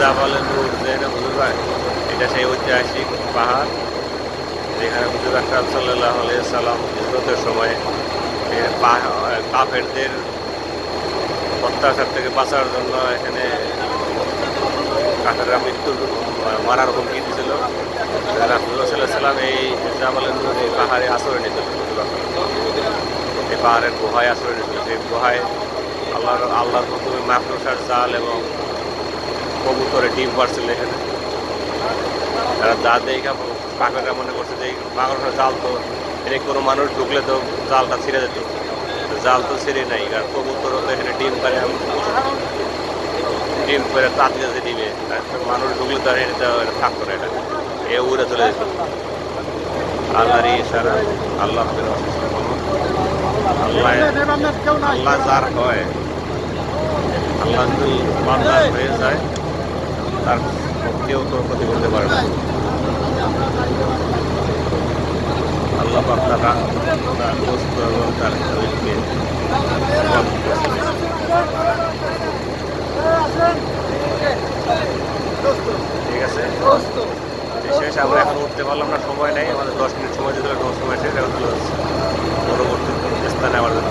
জাবালে নূর যেখানে হুজুর ভাই, এটা সেই ঐতিহাসিক পাহাড় যেখানে হুজুর আকরাম সাল্লাল্লাহু আলাইহি সাল্লাম হিজরতের সময় কাফেরদের অত্যাচার থেকে বাঁচার জন্য এখানে কাফেররা মারার হুমকি দিয়েছিল। রাসূলুল্লাহ সাল্লাল্লাহু আলাইহি সাল্লাম এই জাবালে নূর এই পাহাড়ে আশ্রয় নিয়েছিল। এই পাহাড়ের গুহায় আশ্রয় নিয়েছিল। সেই গুহায় আল্লাহর হুকুমে মাকড়সার জাল এবং কবুতরের ডিম পাড়ছিল এখানে। তারা যা দেখা কাকেরা মনে করছে যে মাকড়সার জাল তো এখানে কোনো মানুষ ঢুকলে তো জালটা ছিঁড়ে যেত, জাল তো ছিঁড়ে নাই। আর কবুতরও তো এখানে ডিম পারে, ডিম করে তাঁতি যাচ্ছে ডিমে, মানুষ ঢুকলে তো এখানে থাকতো না, এটা এ উড়ে চলে যেত। আল্লাহরই ইশারা, আল্লাহ আল্লাহ আল্লাহ যার হয়, আল্লাহ যদি বান্দার হয়ে যায় তার কেউ তো ক্ষতি করতে পারে না। আল্লাহ পাক তার দোস্ত এবং তার শরীরকে ঠিক আছে। শেষ, আমরা এখন উঠতে পারলাম না, সময় নেই আমাদের, 10 মিনিট সময় দিতে হবে, সময় শেষ, এখন চলে যাচ্ছে পরবর্তী স্থানে আমার জন্য।